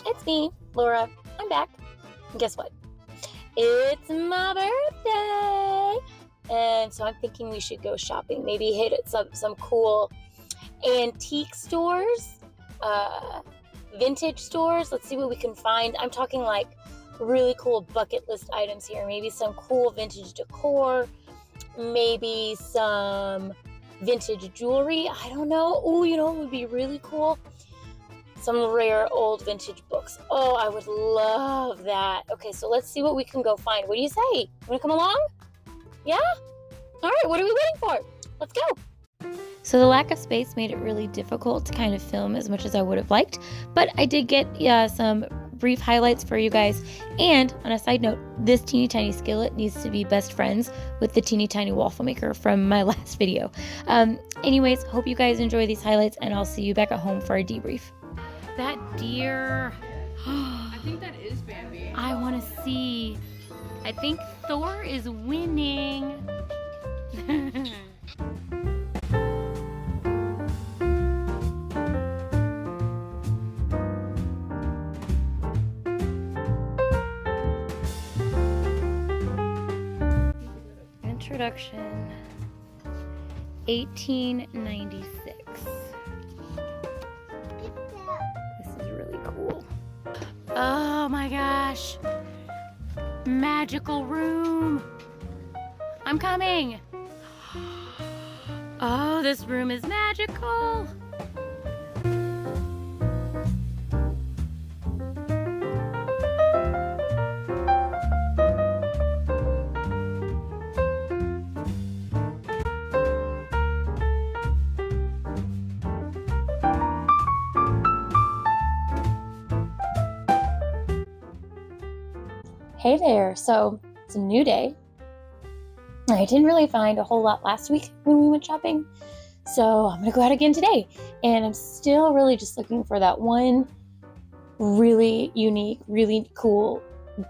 it's me, Laura. I'm back. And guess what? It's my birthday. And so I'm thinking we should go shopping. Maybe hit at some cool antique stores, vintage stores. Let's see what we can find. I'm talking like really cool bucket list items here. Maybe some cool vintage decor. Maybe some vintage jewelry. I don't know. Oh, you know, it would be really cool. Some rare old vintage books. Oh, I would love that. Okay, so let's see what we can go find. What do you say? You want to come along? Yeah? All right, what are we waiting for? Let's go. So the lack of space made it really difficult to kind of film as much as I would have liked, but I did get some brief highlights for you guys. And on a side note, this teeny tiny skillet needs to be best friends with the teeny tiny waffle maker from my last video. Anyways, hope you guys enjoy these highlights, and I'll see you back at home for a debrief. That deer. I think that is Bambi. I want to see. I think Thor is winning. Introduction, 1896. This is really cool. Oh my gosh. Magical room. I'm coming. Oh, this room is magical. Hey there, so it's a new day. I didn't really find a whole lot last week when we went shopping, so I'm gonna go out again today. And I'm still really just looking for that one really unique, really cool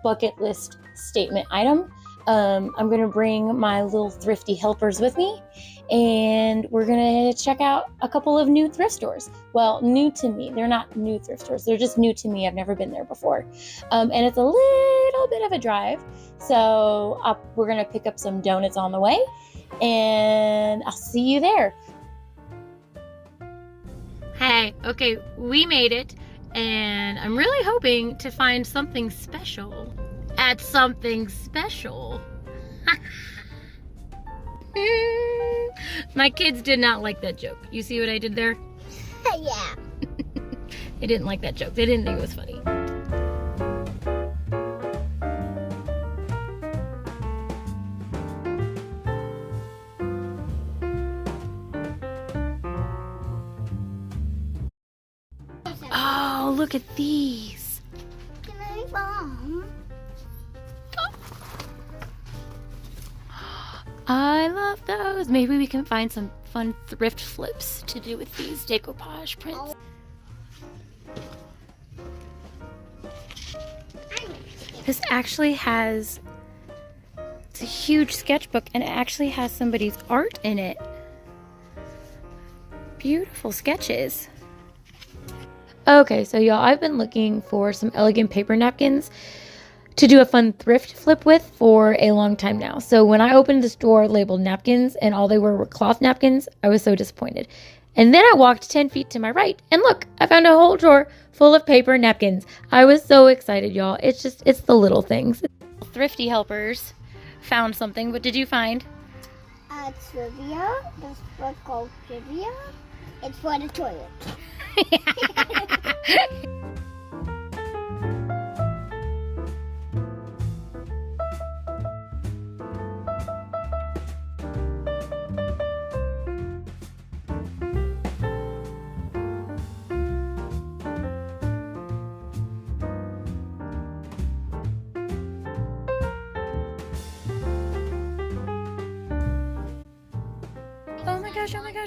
bucket list statement item. I'm gonna bring my little thrifty helpers with me, and we're gonna check out a couple of new thrift stores. Well, new to me. They're not new thrift stores. They're just new to me. I've never been there before. And it's a little bit of a drive. So we're gonna pick up some donuts on the way, and I'll see you there. Hey, okay, we made it, and I'm really hoping to find something special at something special. My kids did not like that joke. You see what I did there? Yeah. They didn't like that joke. They didn't think it was funny. Oh, look at these. Can I bomb? I love those. Maybe we can find some fun thrift flips to do with these decoupage prints. This actually has, it's a huge sketchbook, and it actually has somebody's art in it. Beautiful sketches. Okay, so y'all, I've been looking for some elegant paper napkins to do a fun thrift flip with for a long time now. So when I opened the store labeled napkins and all they were cloth napkins, I was so disappointed. And then I walked 10 feet to my right, and look, I found a whole drawer full of paper napkins. I was so excited, y'all. It's the little things. Thrifty helpers found something. What did you find? Trivia. This book called Trivia. It's for the toilet.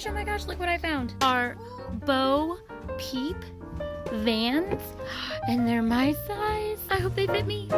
Oh my gosh, look what I found. Our Bo Peep Vans, and they're my size. I hope they fit me.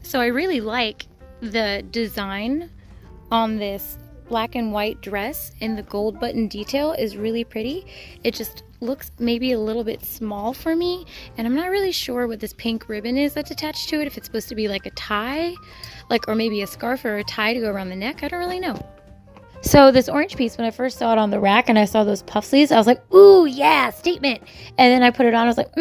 So I really like the design on this black and white dress, and the gold button detail is really pretty. It just looks maybe a little bit small for me, and I'm not really sure what this pink ribbon is that's attached to it, if it's supposed to be like a tie, or maybe a scarf or a tie to go around the neck. I don't really know. So this orange piece, when I first saw it on the rack and I saw those puff sleeves, I was like, ooh, yeah, statement. And then I put it on, I was like,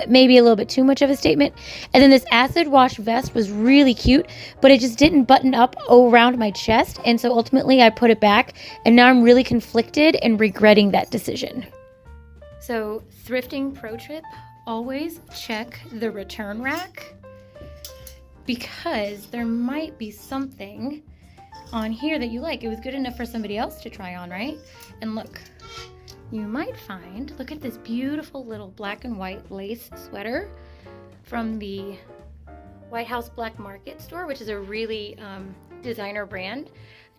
maybe a little bit too much of a statement. And then this acid wash vest was really cute, but it just didn't button up around my chest. And so ultimately I put it back, and now I'm really conflicted and regretting that decision. So thrifting pro tip, always check the return rack, because there might be something on here that you like. It was good enough for somebody else to try on, right? And look, you might find, look at this beautiful little black and white lace sweater from the White House Black Market store, which is a really designer brand.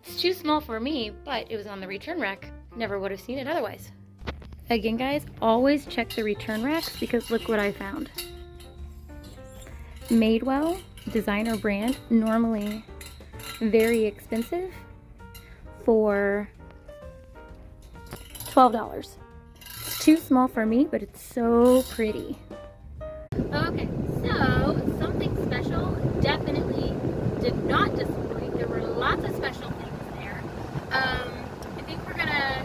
It's too small for me, but it was on the return rack. Never would have seen it otherwise. Again, guys, always check the return racks, because look what I found. Madewell, designer brand, normally very expensive, for $12. It's too small for me, but it's so pretty. Okay, so something special definitely did not disappoint. There were lots of special things there. I think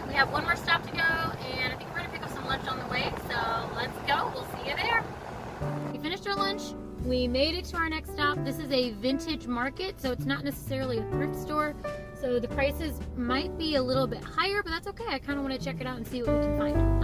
we have one more stop to go, and I think we're gonna pick up some lunch on the way, so let's go. We'll see you there. We finished our lunch. We made it to our next stop. This is a vintage market, so it's not necessarily a thrift store. So the prices might be a little bit higher, but that's okay. I kind of want to check it out and see what we can find.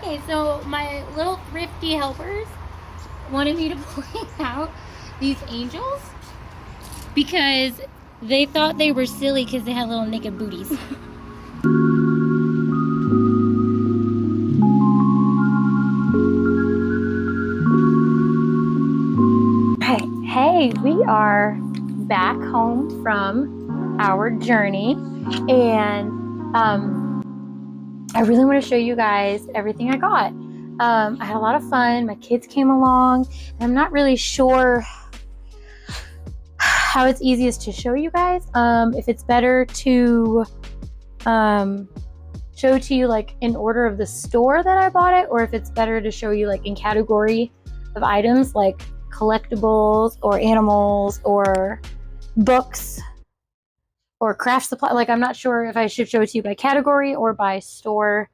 Okay, so my little thrifty helpers wanted me to point out these angels because they thought they were silly because they had little naked booties. Hey, we are back home from our journey, and I really want to show you guys everything I got. I had a lot of fun. My kids came along, and I'm not really sure how it's easiest to show you guys. If it's better to show to you like in order of the store that I bought it, or if it's better to show you like in category of items like collectibles or animals or books or craft supply. Like, I'm not sure if I should show it to you by category or by store.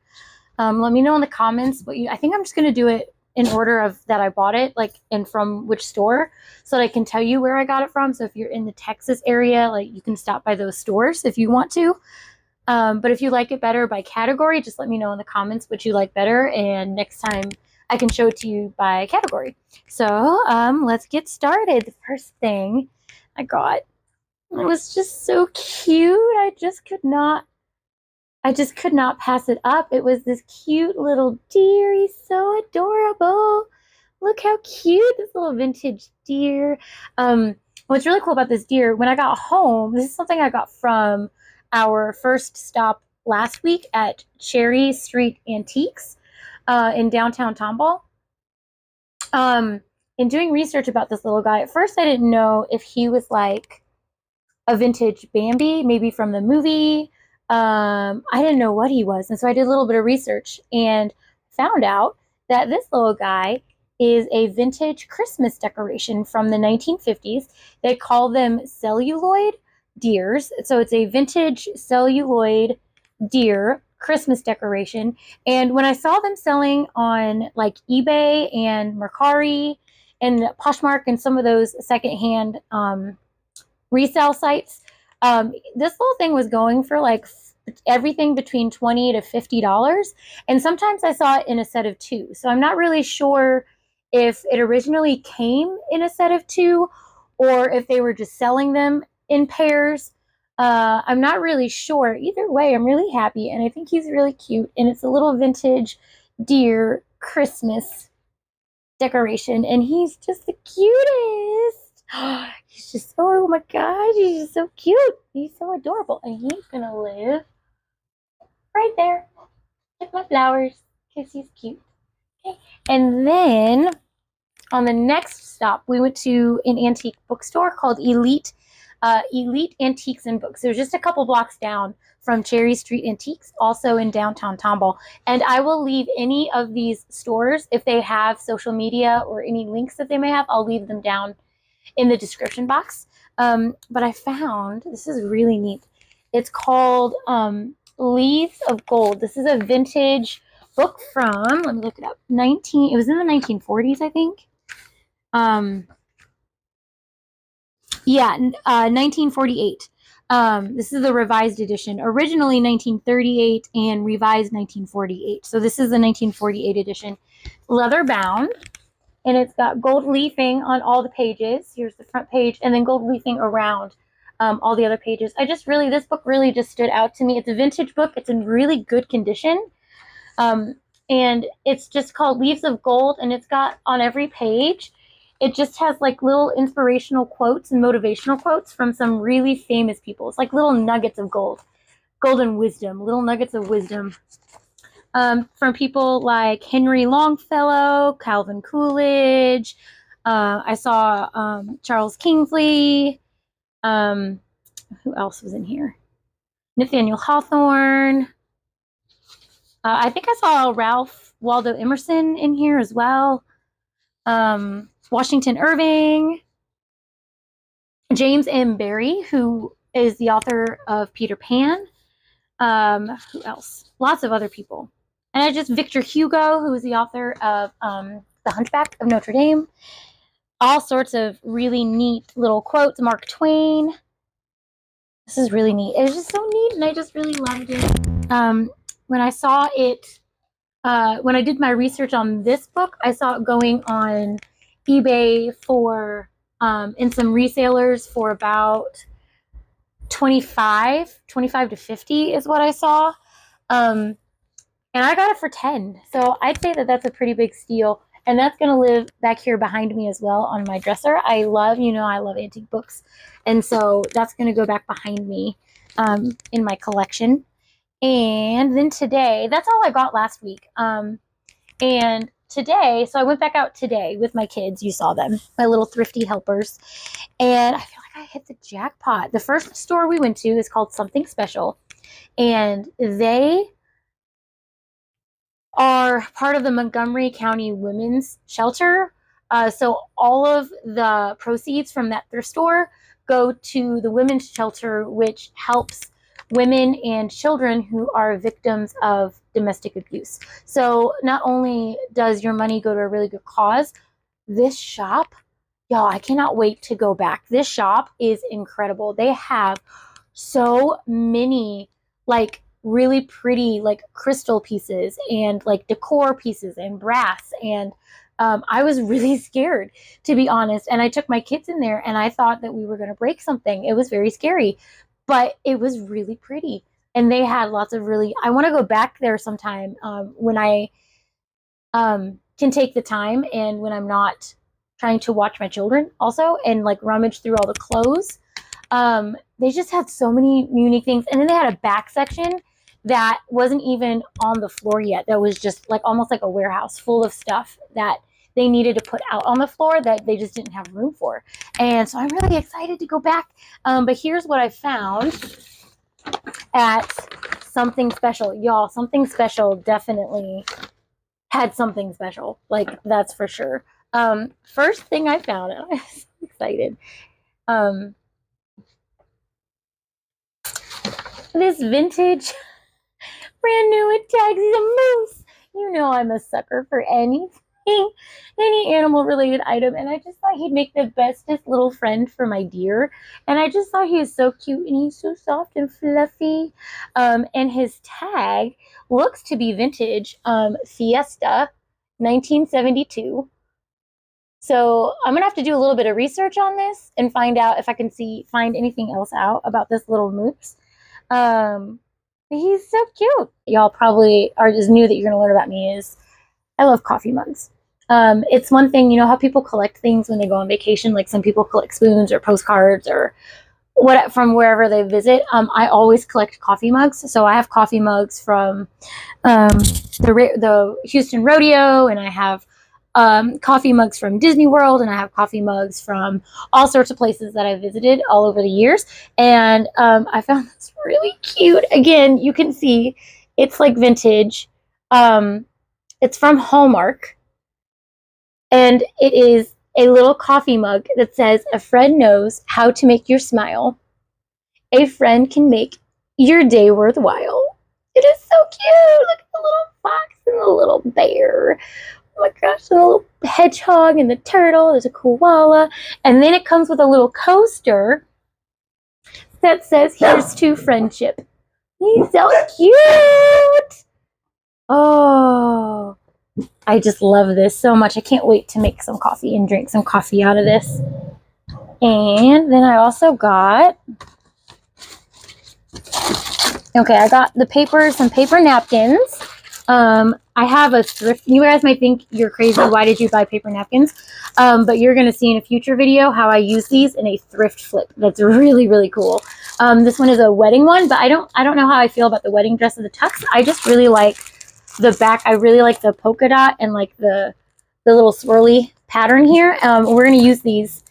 Let me know in the comments what I think I'm just going to do it in order of that I bought it, like, and from which store, so that I can tell you where I got it from. So if you're in the Texas area, like, you can stop by those stores if you want to. But if you like it better by category, just let me know in the comments what you like better, and next time I can show it to you by category. So let's get started. The first thing I got, it was just so cute. I just could not pass it up. It was this cute little deer. He's so adorable. Look how cute, this little vintage deer. What's really cool about this deer, when I got home, this is something I got from our first stop last week at Cherry Street Antiques in downtown Tomball. In doing research about this little guy, at first I didn't know if he was like a vintage Bambi, maybe from the movie, I didn't know what he was. And so I did a little bit of research and found out that this little guy is a vintage Christmas decoration from the 1950s. They call them celluloid deers. So it's a vintage celluloid deer Christmas decoration. And when I saw them selling on like eBay and Mercari and Poshmark and some of those secondhand resale sites, this little thing was going for like everything between $20 to $50. And sometimes I saw it in a set of two. So I'm not really sure if it originally came in a set of two or if they were just selling them in pairs. I'm not really sure. Either way, I'm really happy. And I think he's really cute. And it's a little vintage deer Christmas decoration. And he's just the cutest. He's just, oh my gosh, he's just so cute. He's so adorable. And he's going to live right there with my flowers because he's cute. Okay. And then on the next stop, we went to an antique bookstore called Elite Antiques and Books. It was just a couple blocks down from Cherry Street Antiques, also in downtown Tomball. And I will leave any of these stores, if they have social media or any links that they may have, I'll leave them down in the description box. But I found, this is really neat. It's called Leaves of Gold. This is a vintage book from, let me look it up, it was in the 1940s, I think. 1948. This is the revised edition. Originally 1938 and revised 1948. So this is the 1948 edition. Leather bound. And it's got gold leafing on all the pages. Here's the front page. And then gold leafing around all the other pages. This book really just stood out to me. It's a vintage book. It's in really good condition. And it's just called Leaves of Gold. And it's got on every page, it just has like little inspirational quotes and motivational quotes from some really famous people. It's like little nuggets of gold. Golden wisdom. Little nuggets of wisdom. From people like Henry Longfellow, Calvin Coolidge. I saw Charles Kingsley. Who else was in here? Nathaniel Hawthorne. I think I saw Ralph Waldo Emerson in here as well. Washington Irving. James M. Barrie, who is the author of Peter Pan. Who else? Lots of other people. And Victor Hugo, who is the author of The Hunchback of Notre Dame. All sorts of really neat little quotes. Mark Twain. This is really neat. It was just so neat, and I just really loved it. When I saw it, when I did my research on this book, I saw it going on eBay for, in some resellers for about 25 to 50 is what I saw. And I got it for 10. So I'd say that that's a pretty big steal. And that's going to live back here behind me as well on my dresser. I love antique books. And so that's going to go back behind me in my collection. And then today, that's all I got last week. And today, so I went back out today with my kids. You saw them, my little thrifty helpers. And I feel like I hit the jackpot. The first store we went to is called Something Special. And they are part of the Montgomery County Women's Shelter. So all of the proceeds from that thrift store go to the women's shelter, which helps women and children who are victims of domestic abuse. So not only does your money go to a really good cause, this shop, y'all, I cannot wait to go back. This shop is incredible. They have so many like really pretty like crystal pieces and like decor pieces and brass. And I was really scared, to be honest. And I took my kids in there and I thought that we were going to break something. It was very scary, but it was really pretty. And they had lots of I want to go back there sometime when I can take the time and when I'm not trying to watch my children also and like rummage through all the clothes. They just had so many unique things. And then they had a back section that wasn't even on the floor yet. That was just like almost like a warehouse full of stuff that they needed to put out on the floor that they just didn't have room for. And so I'm really excited to go back. But here's what I found at something special. Y'all, something special definitely had something special. Like, that's for sure. First thing I found, and I was so excited. This vintage, brand new with tags, is a moose. You know I'm a sucker for anything, any animal related item. And I just thought he'd make the bestest little friend for my deer. And I just thought he was so cute and he's so soft and fluffy. And his tag looks to be vintage, Fiesta 1972. So I'm gonna have to do a little bit of research on this and find out if I can find anything else out about this little moose. He's so cute. Y'all probably are just new that you're gonna learn about me is I love coffee mugs. It's one thing, you know how people collect things when they go on vacation, like some people collect spoons or postcards or what from wherever they visit. I always collect coffee mugs. So I have coffee mugs from the Houston Rodeo, and I have coffee mugs from Disney World, and I have coffee mugs from all sorts of places that I've visited all over the years. And I found this really cute. Again, you can see it's like vintage. It's from Hallmark, and it is a little coffee mug that says, "A friend knows how to make you smile. A friend can make your day worthwhile." It is so cute. Look at the little fox and the little bear. Oh my gosh, the little hedgehog and the turtle. There's a koala. And then it comes with a little coaster that says, "Here's to friendship." He's so cute. Oh, I just love this so much. I can't wait to make some coffee and drink some coffee out of this. And then I also got, I got some paper napkins. I have a thrift. You guys might think you're crazy. Why did you buy paper napkins? But you're going to see in a future video how I use these in a thrift flip. That's really, really cool. This one is a wedding one, but I don't know how I feel about the wedding dress of the tux. I just really like the back. I really like the polka dot and like the little swirly pattern here. We're going to use these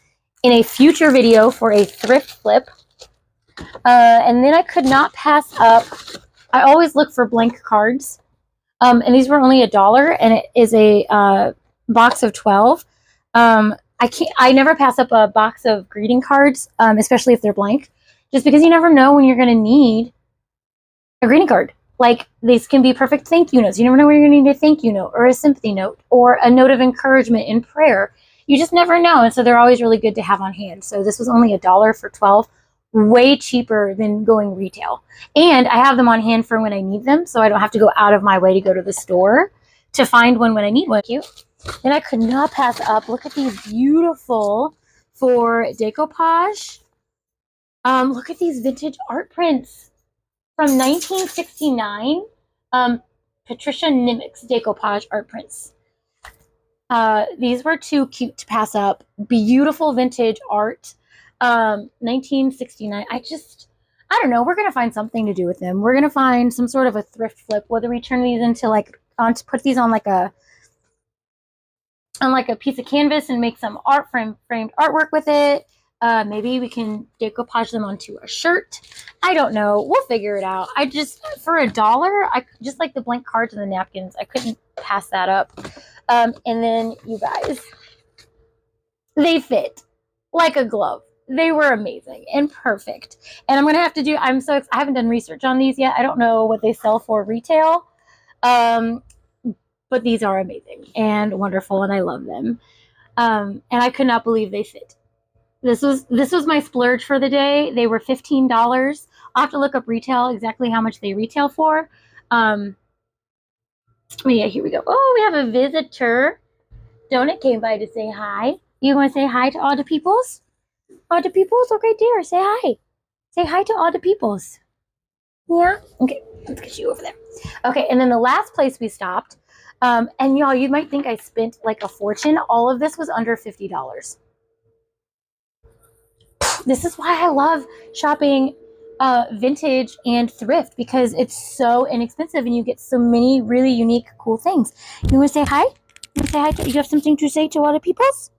in a future video for a thrift flip. And then I could not pass up. I always look for blank cards. And these were only $1, and it is a box of 12. I never pass up a box of greeting cards, especially if they're blank, just because you never know when you're going to need a greeting card. Like, these can be perfect thank you notes. You never know when you're going to need a thank you note or a sympathy note or a note of encouragement in prayer. You just never know. And so they're always really good to have on hand. So this was only $1 for 12. Way cheaper than going retail. And I have them on hand for when I need them, so I don't have to go out of my way to go to the store to find one when I need one. Cute. And I could not pass up. Look at these beautiful for decoupage. Look at these vintage art prints from 1969. Patricia Nimick's decoupage art prints. These were too cute to pass up. Beautiful vintage art. 1969. I don't know. We're going to find something to do with them. We're going to find some sort of a thrift flip, whether we turn these into to put these on like a piece of canvas and make some framed artwork with it. Maybe we can decoupage them onto a shirt. I don't know. We'll figure it out. For $1, I just like the blank cards and the napkins. I couldn't pass that up. And then you guys, they fit like a glove. They were amazing and perfect. And I'm going to have to do, I haven't done research on these yet. I don't know what they sell for retail. But these are amazing and wonderful, and I love them. And I could not believe they fit. This was my splurge for the day. They were $15. I'll have to look up retail, exactly how much they retail for. Yeah, here we go. Oh, we have a visitor. Donut came by to say hi. You want to say hi to all the peoples? All the peoples? Okay, dear. Say hi. Say hi to all the peoples. Yeah? Okay, let's get you over there. Okay, and then the last place we stopped, and y'all, you might think I spent like a fortune. All of this was under $50. This is why I love shopping vintage and thrift, because it's so inexpensive and you get so many really unique, cool things. You want to say hi? You want to say hi? You have something to say to all the peoples?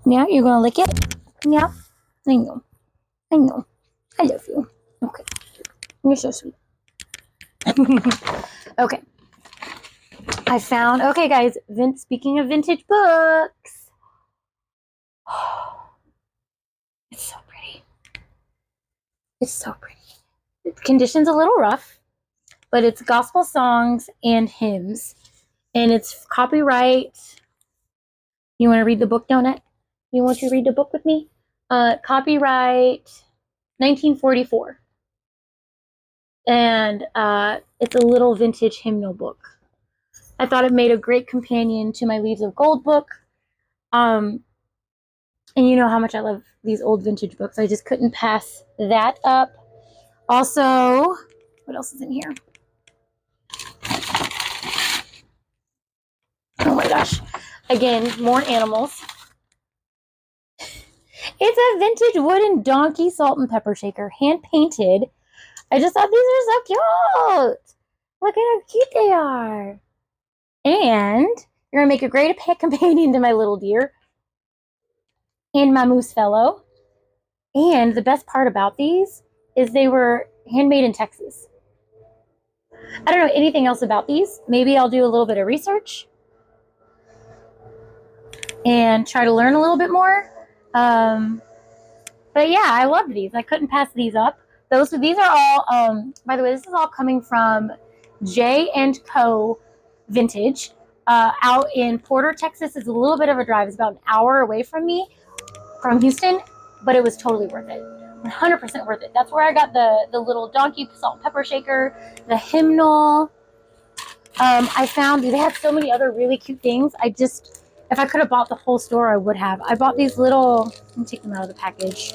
Yeah, you're going to lick it? Yeah, I know. I know. I love you. Okay. You're so sweet. Okay. I found, okay guys, speaking of vintage books. It's so pretty. It's so pretty. The condition's a little rough, but it's gospel songs and hymns. And it's copyright. You want to read the book, Donut? You want to read the book with me? Copyright 1944. And it's a little vintage hymnal book. I thought it made a great companion to my Leaves of Gold book. And you know how much I love these old vintage books. I just couldn't pass that up. Also, what else is in here? Oh my gosh. Again, more animals. It's a vintage wooden donkey salt and pepper shaker, hand painted. I just thought these are so cute. Look at how cute they are. And you're going to make a great companion to my little deer and my moose fellow. And the best part about these is they were handmade in Texas. I don't know anything else about these. Maybe I'll do a little bit of research and try to learn a little bit more. But yeah, I love these. I couldn't pass these up. These are all, by the way, this is all coming from J&Co Vintage out in Porter, Texas. It's a little bit of a drive. It's about an hour away from me, from Houston, but it was totally worth it. 100% worth it. That's where I got the little donkey salt and pepper shaker, the hymnal. I found they had so many other really cute things. If I could have bought the whole store, I would have. I bought these little, let me take them out of the package.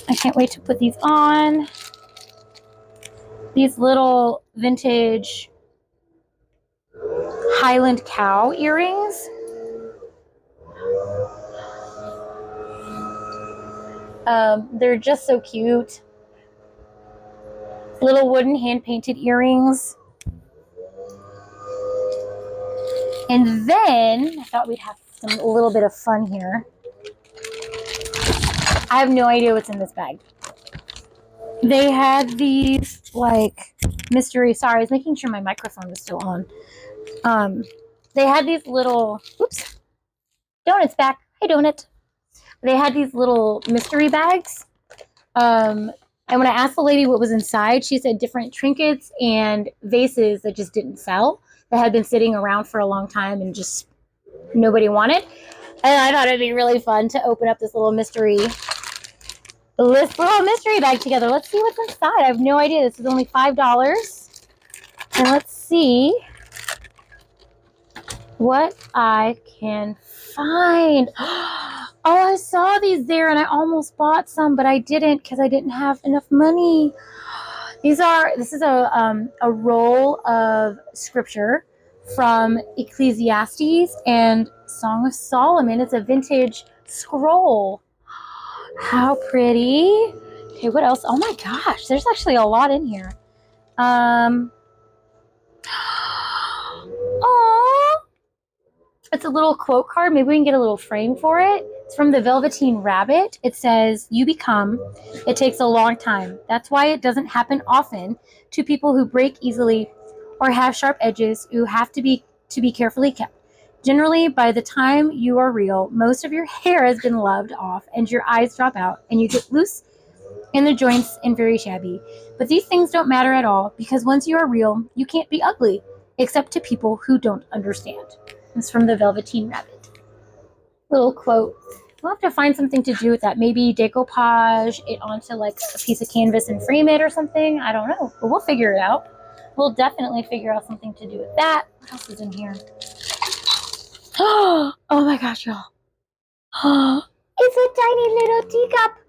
I can't wait to put these on. These little vintage Highland cow earrings. They're just so cute. Little wooden hand-painted earrings. And then I thought we'd have a little bit of fun here. I have no idea what's in this bag. They had these like mystery. Sorry, I was making sure my microphone was still on. They had these little. Oops. Donut's back. Hey, Donut. They had these little mystery bags. And when I asked the lady what was inside, she said different trinkets and vases that just didn't sell, that had been sitting around for a long time and just nobody wanted. And I thought it'd be really fun to open up this little mystery bag together. Let's see what's inside. I have no idea. This is only $5. And let's see what I can find. Oh, I saw these there and I almost bought some, but I didn't because I didn't have enough money. This is a roll of scripture from Ecclesiastes and Song of Solomon. It's a vintage scroll. How pretty. Okay, what else? Oh my gosh, there's actually a lot in here. Oh, it's a little quote card. Maybe we can get a little frame for it. It's from the Velveteen Rabbit. It says, "You become, it takes a long time. That's why it doesn't happen often to people who break easily or have sharp edges who have to be carefully kept. Generally, by the time you are real, most of your hair has been loved off and your eyes drop out and you get loose in the joints and very shabby. But these things don't matter at all because once you are real, you can't be ugly except to people who don't understand." It's from the Velveteen Rabbit. Little quote. We'll have to find something to do with that. Maybe decoupage it onto like a piece of canvas and frame it or something. I don't know, but we'll figure it out. We'll definitely figure out something to do with that. What else is in here? Oh my gosh, y'all. It's a tiny little teacup.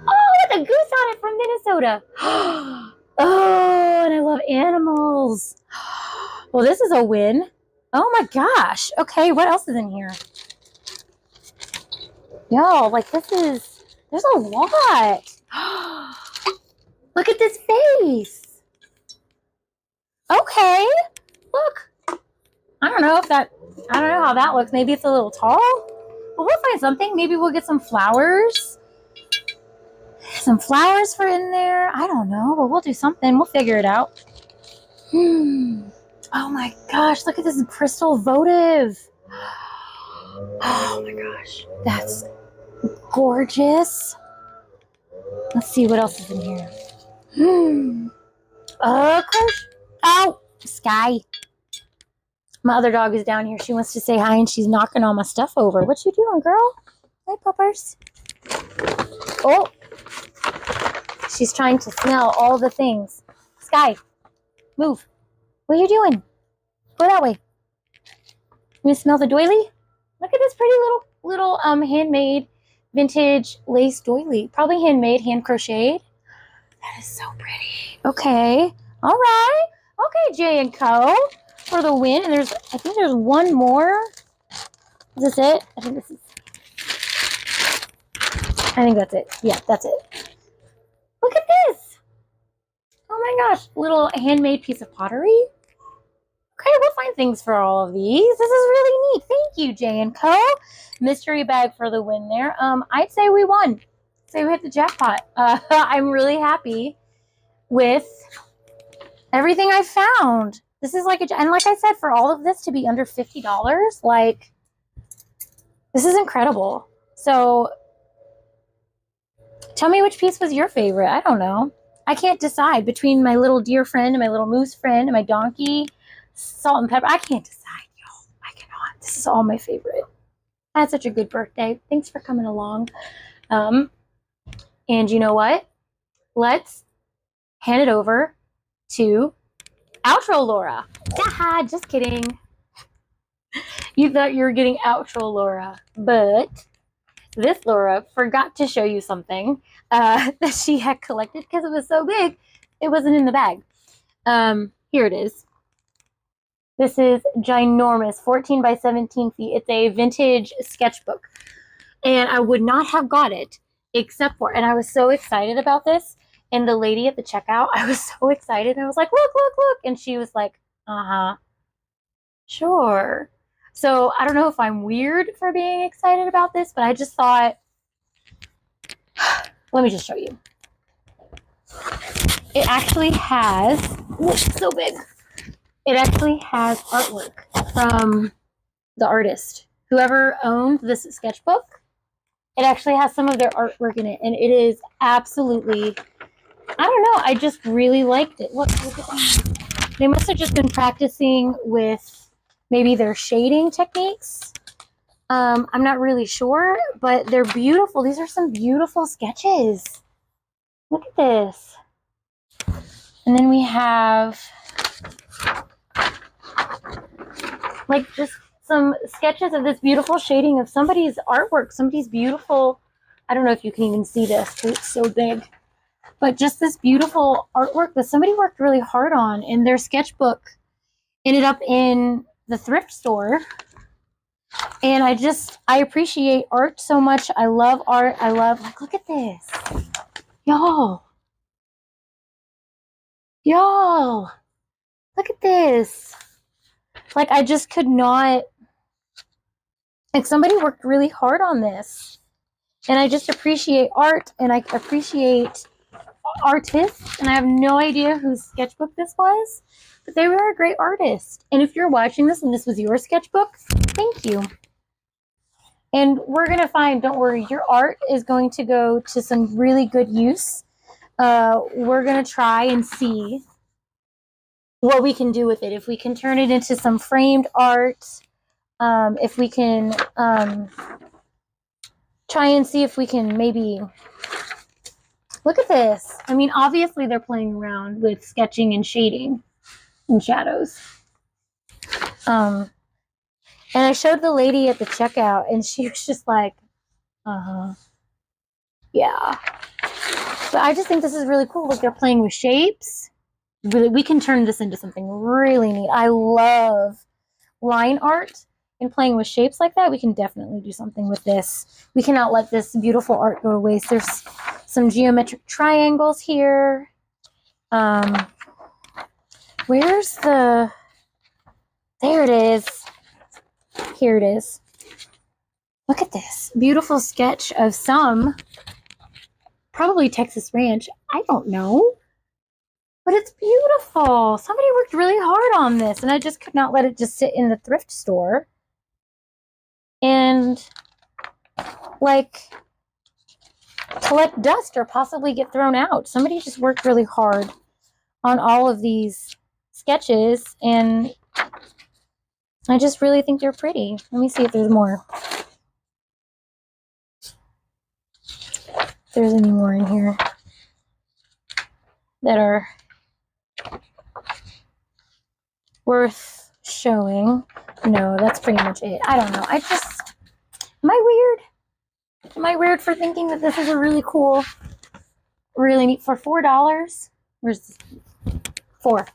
Oh, with a goose on it from Minnesota. Oh, and I love animals. Well, this is a win. Oh my gosh. Okay, what else is in here? Yo, like there's a lot. Look at this face. Okay, look. I don't know how that looks. Maybe it's a little tall. But we'll find something. Maybe we'll get some flowers. Some flowers for in there. I don't know, but we'll do something. We'll figure it out. Oh my gosh, look at this crystal votive. Oh my gosh, that's gorgeous. Let's see what else is in here. Oh, gosh. Oh, Sky. My other dog is down here. She wants to say hi and she's knocking all my stuff over. What you doing, girl? Hi, puppers. Oh, she's trying to smell all the things. Sky, move. What are you doing? Go that way. You smell the doily? Look at this pretty little handmade vintage lace doily. Probably handmade, hand crocheted. That is so pretty. Okay. All right. Okay, J and Co. for the win. And I think there's one more. Is this it? I think that's it. Yeah, that's it. Look at this. Oh my gosh. Little handmade piece of pottery. Okay, we'll find things for all of these. This is really neat. Thank you, J and Co. Mystery bag for the win there. I'd say we won. I'd say we hit the jackpot. I'm really happy with everything I found. This is and like I said, for all of this to be under $50, like, this is incredible. So, tell me which piece was your favorite. I don't know. I can't decide between my little deer friend and my little moose friend and my donkey. Salt and pepper. I can't decide, y'all. I cannot. This is all my favorite. I had such a good birthday. Thanks for coming along. And you know what? Let's hand it over to outro Laura. Haha, just kidding. You thought you were getting outro Laura, but this Laura forgot to show you something that she had collected because it was so big, it wasn't in the bag. Here it is. This is ginormous, 14 by 17 feet. It's a vintage sketchbook. And I would not have got it except for, and I was so excited about this. And the lady at the checkout, I was so excited. And I was like, look, look, look. And she was like, sure. So I don't know if I'm weird for being excited about this, but I just thought, let me just show you. It actually has, it's so big. It actually has artwork from the artist. Whoever owned this sketchbook, it actually has some of their artwork in it. And it is absolutely, I don't know, I just really liked it. Look at that. They must have just been practicing with maybe their shading techniques. I'm not really sure, but they're beautiful. These are some beautiful sketches. Look at this. And then we have like just some sketches of this beautiful shading of somebody's artwork, somebody's beautiful, I don't know if you can even see this because it's so big, but just this beautiful artwork that somebody worked really hard on, and their sketchbook ended up in the thrift store. And I appreciate art so much. I love art. I love, like, look at this. Y'all, look at this. Like, I just could not, like, somebody worked really hard on this. And I just appreciate art, and I appreciate artists, and I have no idea whose sketchbook this was, but they were a great artist. And if you're watching this and this was your sketchbook, thank you. And we're going to find, don't worry, your art is going to go to some really good use. We're going to try and see what we can do with it. If we can turn it into some framed art, if we can try and see if we can maybe, look at this. I mean, obviously they're playing around with sketching and shading and shadows. And I showed the lady at the checkout, and she was just like, yeah. But I just think this is really cool. Like, they're playing with shapes. Really, we can turn this into something really neat. I love line art, and playing with shapes like that. We can definitely do something with this. We cannot let this beautiful art go to waste. There's some geometric triangles here. Where's the, there it is. Here it is. Look at this beautiful sketch of some, probably Texas ranch. I don't know, but it's beautiful. Somebody worked really hard on this, and I just could not let it just sit in the thrift store and like collect dust or possibly get thrown out. Somebody just worked really hard on all of these sketches, and I just really think they're pretty. Let me see if there's more. If there's any more in here that are worth showing. No, that's pretty much it. I don't know. Am I weird? Am I weird for thinking that this is a really cool, really neat, for $4? Where's $4?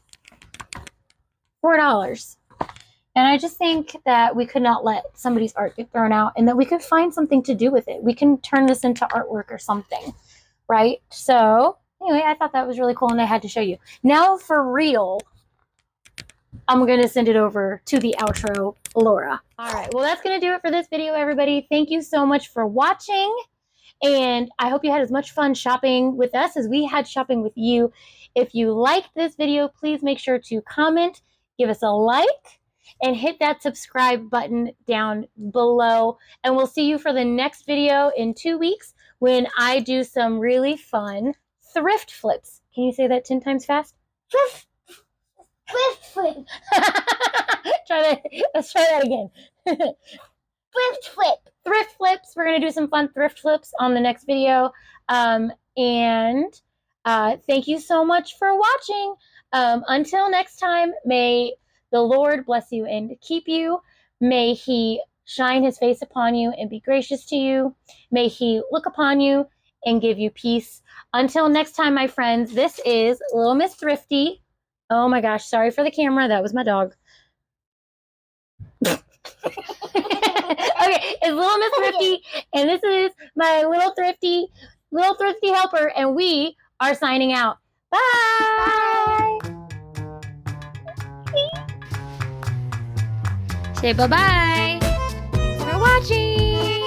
And I just think that we could not let somebody's art get thrown out, and that we could find something to do with it. We can turn this into artwork or something, right? So anyway, I thought that was really cool, and I had to show you. Now for real, I'm going to send it over to the outro, Laura. All right, well, that's going to do it for this video, everybody. Thank you so much for watching, and I hope you had as much fun shopping with us as we had shopping with you. If you liked this video, please make sure to comment, give us a like, and hit that subscribe button down below. And we'll see you for the next video in 2 weeks when I do some really fun thrift flips. Can you say that 10 times fast? Thrift flip. Try that. Let's try that again. Thrift flip. Thrift flips. We're going to do some fun thrift flips on the next video. And thank you so much for watching. Until next time, may the Lord bless you and keep you. May he shine his face upon you and be gracious to you. May he look upon you and give you peace. Until next time, my friends, this is Little Miss Thrifty. Oh my gosh, sorry for the camera. That was my dog. Okay, it's Little Miss Thrifty, and this is my little thrifty helper, and we are signing out. Bye. Say bye-bye. Thanks for watching.